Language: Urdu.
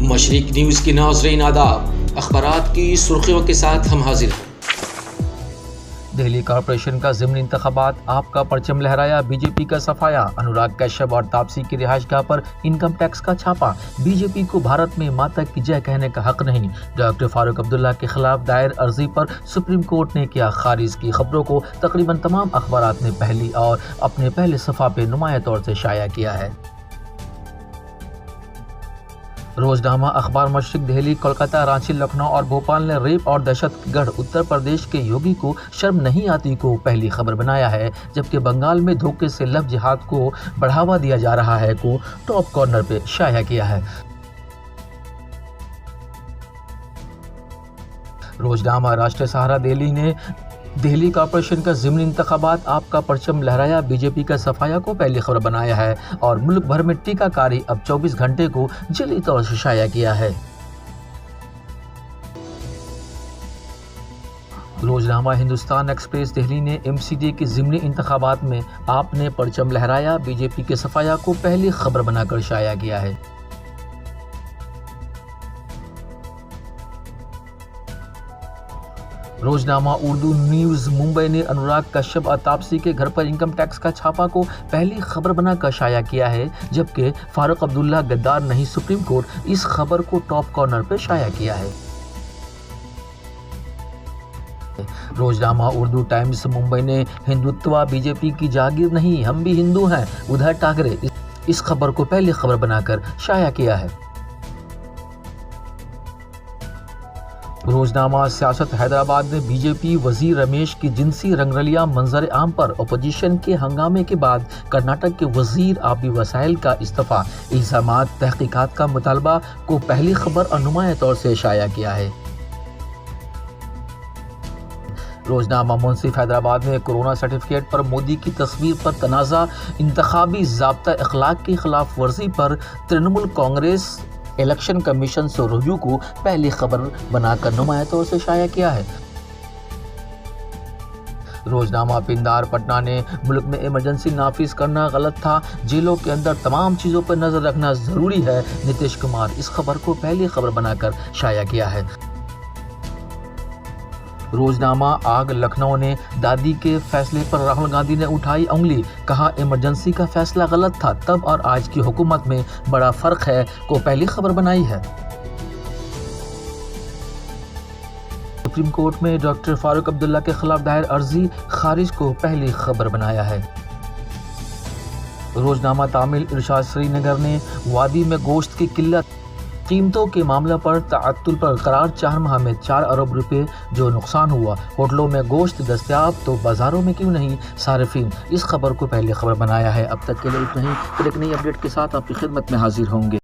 مشرق نیوز کے ناظرین آداب، اخبارات کی سرخیوں کے ساتھ ہم حاضر ہیں۔ دہلی کارپوریشن کا ضمنی انتخابات، آپ کا پرچم لہرایا، بی جے پی کا صفایا، انوراگ کشیپ اور تاپسی کی رہائش گاہ پر انکم ٹیکس کا چھاپا، بی جے پی کو بھارت میں ماتا کی جے کہنے کا حق نہیں، ڈاکٹر فاروق عبداللہ کے خلاف دائر عرضی پر سپریم کورٹ نے کیا خارج کی خبروں کو تقریباً تمام اخبارات نے پہلی اور اپنے پہلے صفحہ پہ نمایاں طور سے شائع کیا ہے۔ روزنامہ اخبار مشرق دہلی، کولکاتہ، رانچی، لکھنؤ اور بھوپال نے ریپ اور دہشت گرد اتر پردیش کے یوگی کو شرم نہیں آتی کو پہلی خبر بنایا ہے، جبکہ بنگال میں دھوکے سے لو جہاد کو بڑھاوا دیا جا رہا ہے کو ٹاپ کارنر پہ شائع کیا ہے۔ روزنامہ راشٹریہ سہارا دہلی نے دہلی کارپوریشن کا ضمنی انتخابات، آپ کا پرچم لہرایا، بی جے پی کا صفایا کو پہلی خبر بنایا ہے اور ملک بھر میں ٹیکہ کاری اب 24 گھنٹے کو جعلی طور سے شائع کیا ہے۔ روزنامہ ہندوستان ایکسپریس دہلی نے ایم سی ڈی کے ضمنی انتخابات میں آپ نے پرچم لہرایا، بی جے پی کے صفایا کو پہلی خبر بنا کر شائع کیا ہے۔ روزنامہ اردو نیوز ممبئی نے انوراگ کشیپ اور تاپسی کے گھر پر انکم ٹیکس کا چھاپا کو پہلی خبر بنا کر شائع کیا ہے، جبکہ فاروق عبداللہ غدار نہیں، سپریم کورٹ اس خبر کو ٹاپ کارنر پہ شائع کیا ہے۔ روزنامہ اردو ٹائمز ممبئی نے ہندوتوا بی جے پی کی جاگیر نہیں، ہم بھی ہندو ہیں، ادھر ٹاکرے، اس خبر کو پہلی خبر بنا کر شائع کیا ہے۔ روزنامہ سیاست حیدرآباد نے بی جے پی وزیر رمیش کی جنسی رنگرلیاں منظر عام پر اپوزیشن کے ہنگامے کے بعد کرناٹک کے وزیر آبی وسائل کا استعفیٰ، الزامات، تحقیقات کا مطالبہ کو پہلی خبر اور نمایاں طور سے شائع کیا ہے۔ روزنامہ منصف حیدرآباد نے کورونا سرٹیفکیٹ پر مودی کی تصویر پر تنازع، انتخابی ضابطہ اخلاق کی خلاف ورزی پر ترنمول کانگریس الیکشن کمیشن سے رجوع کو پہلی خبر بنا کر نمایاں طور سے شائع کیا ہے۔ روزنامہ پندار پٹنہ نے ملک میں ایمرجنسی نافذ کرنا غلط تھا، جیلوں کے اندر تمام چیزوں پر نظر رکھنا ضروری ہے، نتیش کمار اس خبر کو پہلی خبر بنا کر شائع کیا ہے۔ روزنامہ آگ لکھنؤ نے دادی کے فیصلے پر راہل گاندھی نے اٹھائی انگلی، کہا ایمرجنسی کا فیصلہ غلط تھا، تب اور آج کی حکومت میں بڑا فرق ہے کو پہلی خبر بنائی ہے۔ سپریم کورٹ میں ڈاکٹر فاروق عبداللہ کے خلاف دائر عرضی خارج کو پہلی خبر بنایا ہے۔ روزنامہ تامل ارشاد سری نگر نے وادی میں گوشت کی قلت، قیمتوں کے معاملہ پر تعطل پر قرار، 4 ماہ میں 4 ارب روپے جو نقصان ہوا، ہوٹلوں میں گوشت دستیاب تو بازاروں میں کیوں نہیں، صارفین اس خبر کو پہلی خبر بنایا ہے۔ اب تک کے لیے اتنا ہی، پھر ایک نئی اپڈیٹ کے ساتھ آپ کی خدمت میں حاضر ہوں گے۔